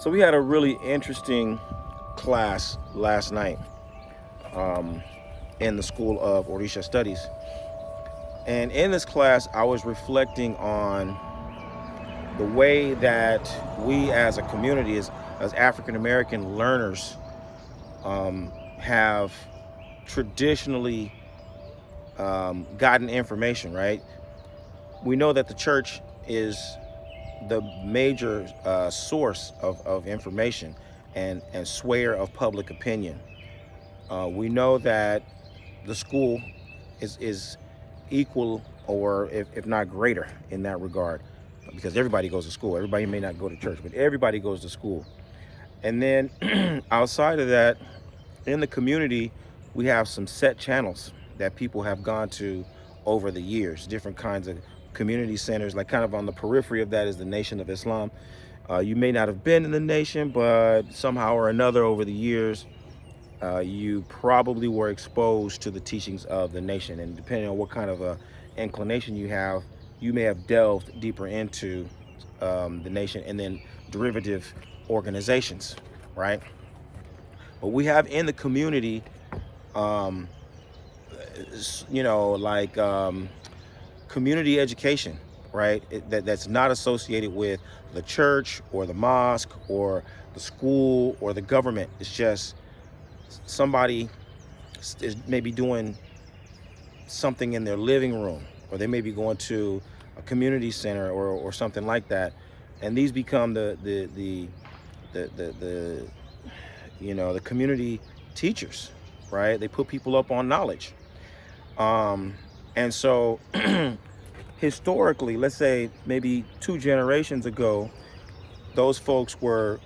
So we had a really interesting class last night in the School of Orisa Studies. And in this class, I was reflecting on the way that we as a community, as African American learners, have traditionally gotten information, right? We know that the church is the major source of information and swayer of public opinion. We know that the school is equal, or if not greater, in that regard, because everybody goes to school. Everybody may not go to church, but everybody goes to school. And then outside of that, in the community, we have some set channels that people have gone to over the years, different kinds of community centers. Like, kind of on the periphery of that is the Nation of Islam. You may not have been in the nation, but somehow or another over the years, you probably were exposed to the teachings of the nation. And depending on what kind of a inclination you have, you may have delved deeper into the nation and then derivative organizations, right? But we have in the community, community education, right? That's not associated with the church or the mosque or the school or the government. It's just somebody is maybe doing something in their living room, or they may be going to a community center or something like that, and these become the community teachers, right? They put people up on knowledge. And so historically, let's say maybe 2 generations ago, those folks were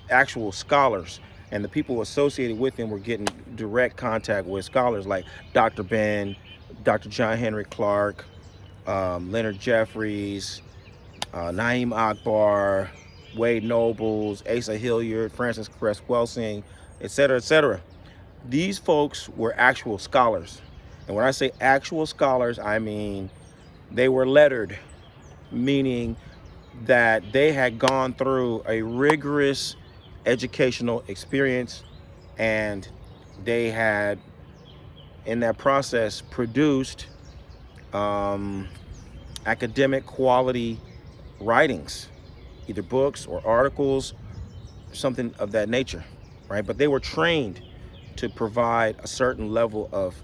actual scholars, and the people associated with them were getting direct contact with scholars like Dr. Ben, Dr. John Henry Clark, Leonard Jeffries, Naeem Akbar, Wade Nobles, Asa Hilliard, Francis Cress Welsing, et cetera, et cetera. These folks were actual scholars. And when I say actual scholars, I mean they were lettered, meaning that they had gone through a rigorous educational experience, and they had, in that process, produced academic quality writings, either books or articles, something of that nature, right? But they were trained to provide a certain level of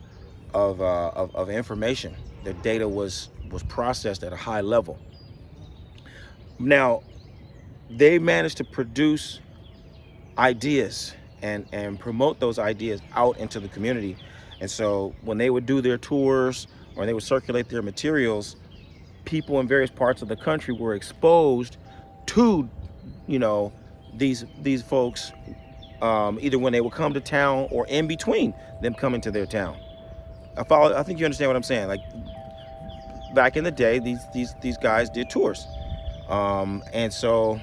information. Their data was processed at a high level. Now, they managed to produce ideas and promote those ideas out into the community. And so when they would do their tours or they would circulate their materials, people in various parts of the country were exposed to, these folks, either when they would come to town or in between them coming to their town. I think you understand what I'm saying. Like, back in the day, these guys did tours. And so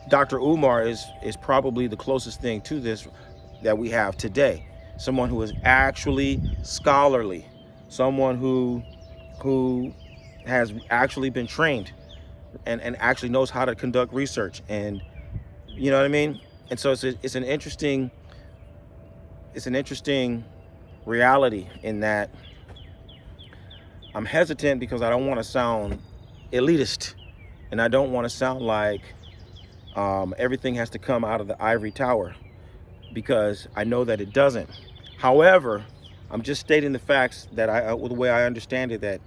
Dr. Umar is probably the closest thing to this that we have today. Someone who is actually scholarly, someone who has actually been trained and actually knows how to conduct research, and you know what I mean? And so it's an interesting reality, in that I'm hesitant because I don't want to sound elitist, and I don't want to sound like everything has to come out of the ivory tower, because I know that it doesn't. However, I'm just stating the facts that the way I understand it, that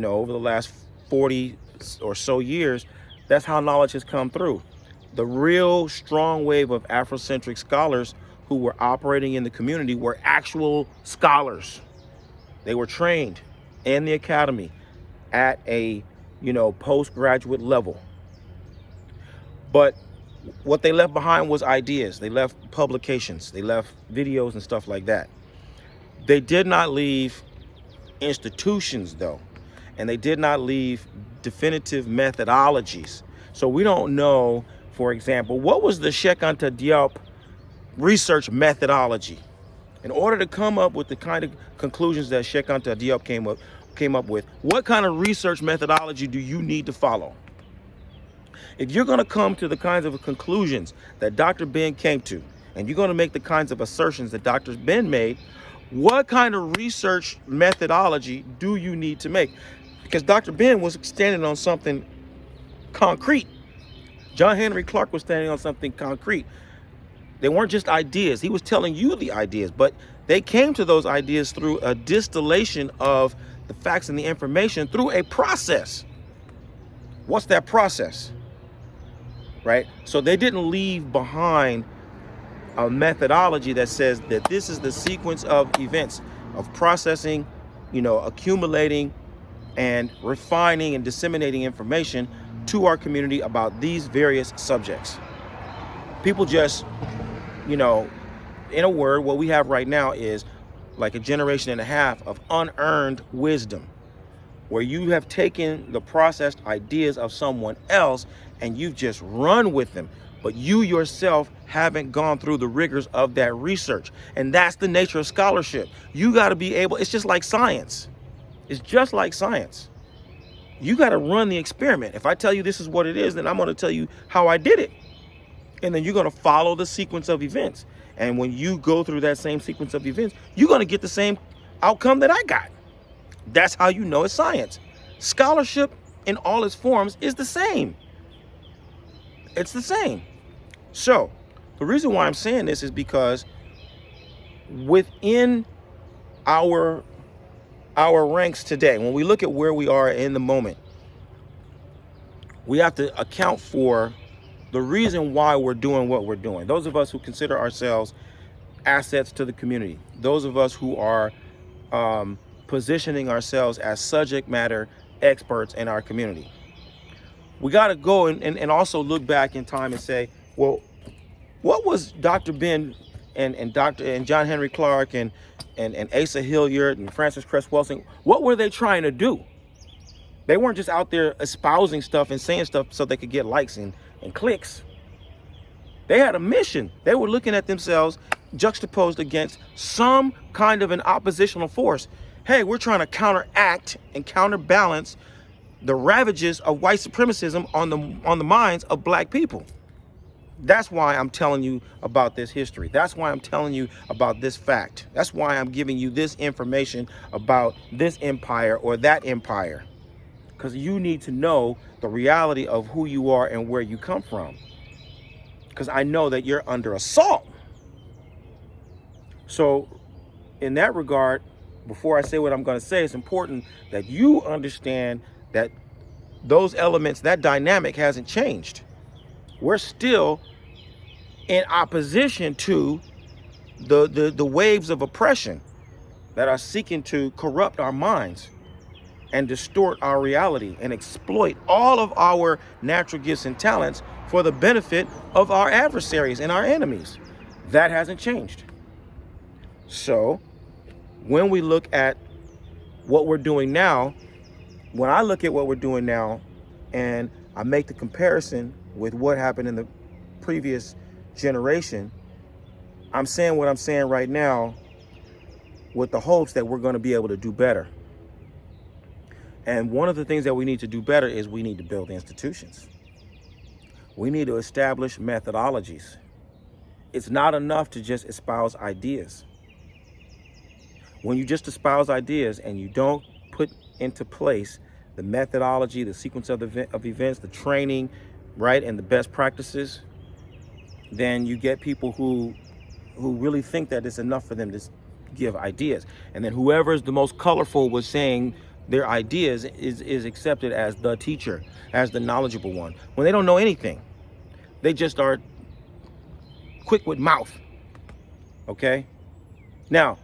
over the last 40 or so years, that's how knowledge has come through. The real strong wave of Afrocentric scholars who were operating in the community were actual scholars. They were trained in the academy at a postgraduate level. But what they left behind was ideas. They left publications. They left videos and stuff like that. They did not leave institutions, though, and they did not leave definitive methodologies. So we don't know, for example, what was the Cheikh Anta Diop research methodology in order to come up with the kind of conclusions that Cheikh Anta Diop came up with. What kind of research methodology do you need to follow? If you're going to come to the kinds of conclusions that Dr. Ben came to, and you're going to make the kinds of assertions that Dr. Ben made, what kind of research methodology do you need to make? Because Dr. Ben was standing on something concrete. John Henry Clark was standing on something concrete. They weren't just ideas. He was telling you the ideas, but they came to those ideas through a distillation of the facts and the information through a process. What's that process? Right? So they didn't leave behind a methodology that says that this is the sequence of events of processing, accumulating and refining and disseminating information to our community about these various subjects. People just, in a word, what we have right now is like a generation and a half of unearned wisdom, where you have taken the processed ideas of someone else and you've just run with them, but you yourself haven't gone through the rigors of that research. And that's the nature of scholarship. You got to be able, it's just like science. It's just like science. You got to run the experiment. If I tell you this is what it is, then I'm going to tell you how I did it. And then you're going to follow the sequence of events. And when you go through that same sequence of events, you're going to get the same outcome that I got. That's how you know it's science. Scholarship in all its forms is the same. It's the same. So the reason why I'm saying this is because within our ranks today, when we look at where we are in the moment, we have to account for the reason why we're doing what we're doing. Those of us who consider ourselves assets to the community, those of us who are positioning ourselves as subject matter experts in our community, we got to go and also look back in time and say, well, what was Dr. Ben and John Henry Clark and Asa Hilliard and Francis Cress Welsing, what were they trying to do? They weren't just out there espousing stuff and saying stuff so they could get likes and clicks. They had a mission. They were looking at themselves juxtaposed against some kind of an oppositional force. Hey, we're trying to counteract and counterbalance the ravages of white supremacism on the minds of black people. That's why I'm telling you about this history. That's why I'm telling you about this fact. That's why I'm giving you this information about this empire or that empire. Because you need to know the reality of who you are and where you come from. Because I know that you're under assault. So in that regard, before I say what I'm going to say, it's important that you understand that those elements, that dynamic hasn't changed. We're still in opposition to the waves of oppression that are seeking to corrupt our minds and distort our reality and exploit all of our natural gifts and talents for the benefit of our adversaries and our enemies. That hasn't changed. So when we look at what we're doing now, when I look at what we're doing now and I make the comparison with what happened in the previous generation, I'm saying what I'm saying right now with the hopes that we're going to be able to do better. And one of the things that we need to do better is we need to build institutions. We need to establish methodologies. It's not enough to just espouse ideas. When you just espouse ideas and you don't put into place the methodology, the sequence of events, the training, right, and the best practices, then you get people who really think that it's enough for them to give ideas. And then whoever is the most colorful with saying their ideas is accepted as the teacher, as the knowledgeable one, when they don't know anything. They just are quick with mouth. Okay? Now,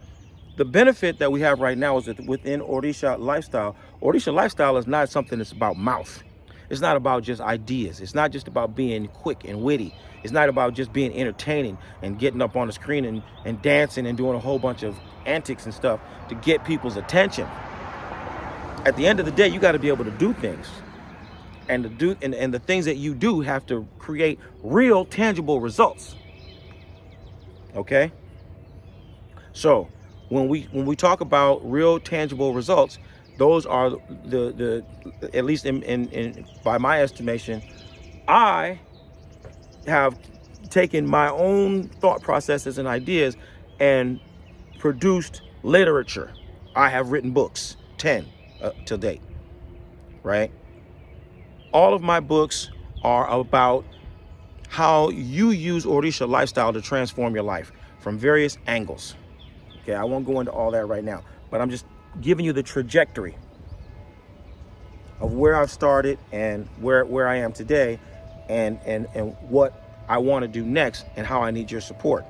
the benefit that we have right now is that within Orisa lifestyle is not something that's about mouth. It's not about just ideas. It's not just about being quick and witty. It's not about just being entertaining and getting up on the screen and dancing and doing a whole bunch of antics and stuff to get people's attention. At the end of the day, you got to be able to do things. And the things that you do have to create real, tangible results. Okay? So when we talk about real, tangible results, those are the at least in by my estimation, I have taken my own thought processes and ideas and produced literature. I have written books, 10 to date, right? All of my books are about how you use Orisa lifestyle to transform your life from various angles. Okay, I won't go into all that right now, but I'm just giving you the trajectory of where I've started and where I am today, and what I want to do next and how I need your support,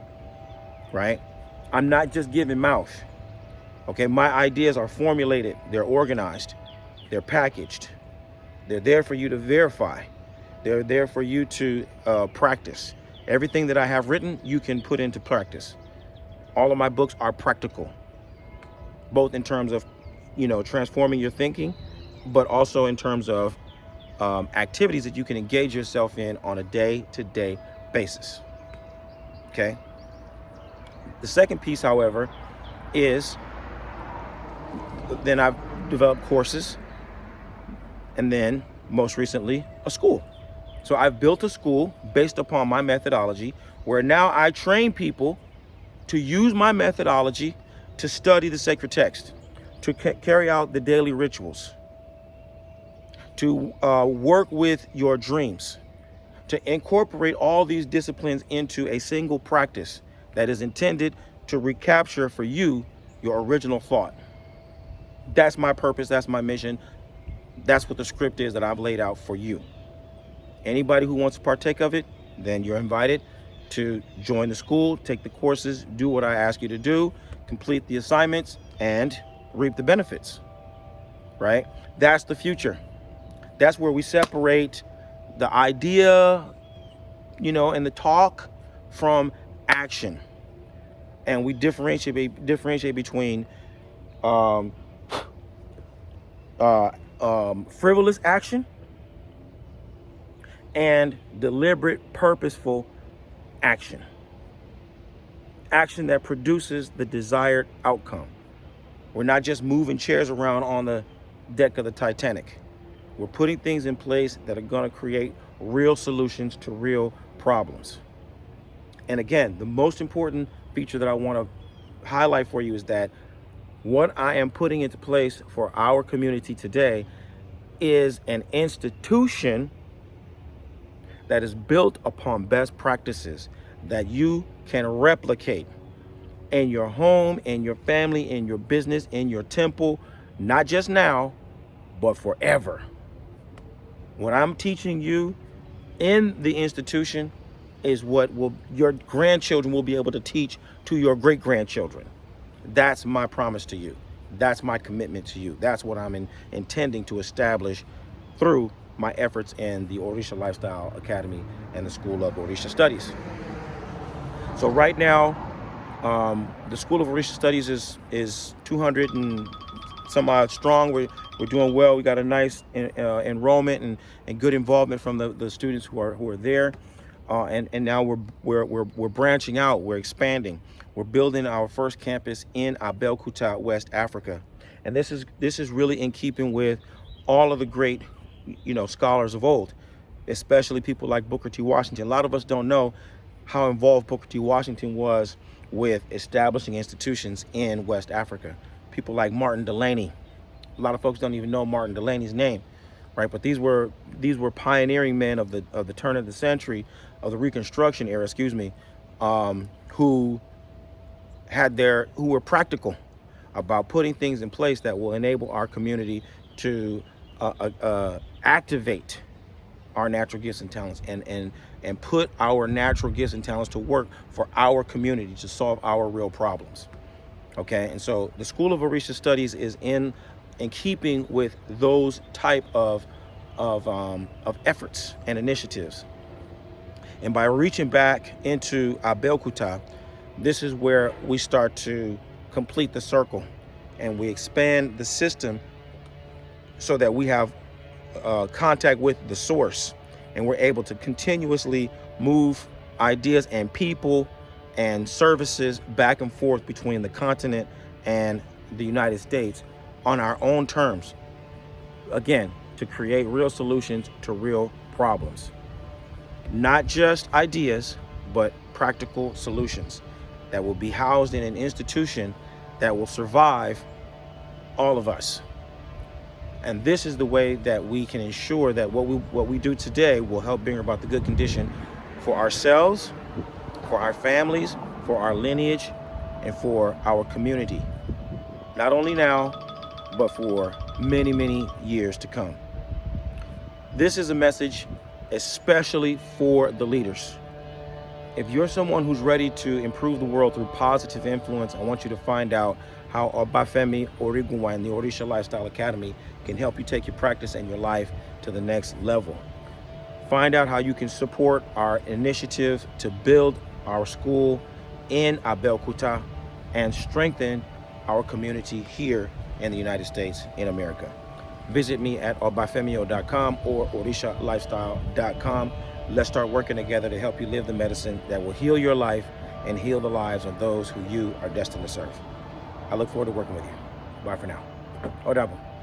right? I'm not just giving mouth. Okay, my ideas are formulated, they're organized, they're packaged, they're there for you to verify, they're there for you to practice. Everything that I have written, you can put into practice. All of my books are practical, both in terms of, transforming your thinking, but also in terms of activities that you can engage yourself in on a day-to-day basis. Okay. The second piece, however, is then I've developed courses, and then most recently a school. So I've built a school based upon my methodology, where now I train people to use my methodology to study the sacred text, to carry out the daily rituals, to work with your dreams, to incorporate all these disciplines into a single practice that is intended to recapture for you your original thought. That's my purpose, that's my mission, that's what the script is that I've laid out for you. Anybody who wants to partake of it, then you're invited to join the school, take the courses, do what I ask you to do, complete the assignments, and reap the benefits, right? That's the future. That's where we separate the idea, and the talk from action. And we differentiate between frivolous action and deliberate, purposeful action. Action that produces the desired outcome. We're not just moving chairs around on the deck of the Titanic. We're putting things in place that are going to create real solutions to real problems. And again, the most important feature that I want to highlight for you is that what I am putting into place for our community today is an institution that is built upon best practices that you can replicate in your home, in your family, in your business, in your temple, not just now, but forever. What I'm teaching you in the institution is what your grandchildren will be able to teach to your great-grandchildren. That's my promise to you. That's my commitment to you. That's what I'm intending to establish through my efforts in the Orisa Lifestyle Academy and the School of Orisa Studies. So right now, the School of Orisa Studies is 200 and some odd strong. We're doing well. We got a nice enrollment and good involvement from the students who are there. And now we're branching out. We're expanding. We're building our first campus in Abeokuta, West Africa, and this is really in keeping with all of the great, scholars of old, especially people like Booker T. Washington. A lot of us don't know how involved Booker T. Washington was with establishing institutions in West Africa. People like Martin Delany. A lot of folks don't even know Martin Delany's name, right? But these were pioneering men of the turn of the century, of the Reconstruction era, who were practical about putting things in place that will enable our community to activate our natural gifts and talents and put our natural gifts and talents to work for our community to solve our real problems. Okay, and so the School of Orisa Studies is in keeping with those type of efforts and initiatives. And by reaching back into Abeokuta, this is where we start to complete the circle, and we expand the system so that we have contact with the source, and we're able to continuously move ideas and people and services back and forth between the continent and the United States on our own terms, again, to create real solutions to real problems. Not just ideas, but practical solutions that will be housed in an institution that will survive all of us. And this is the way that we can ensure that what we do today will help bring about the good condition for ourselves, for our families, for our lineage, and for our community. Not only now, but for many, many years to come. This is a message especially for the leaders. If you're someone who's ready to improve the world through positive influence, I want you to find out how Obafemi Origuwa and the Orisa Lifestyle Academy can help you take your practice and your life to the next level. Find out how you can support our initiative to build our school in Abeokuta and strengthen our community here in the United States in America. Visit me at obafemio.com or orishalifestyle.com. Let's start working together to help you live the medicine that will heal your life and heal the lives of those who you are destined to serve. I look forward to working with you. Bye for now. Odabo.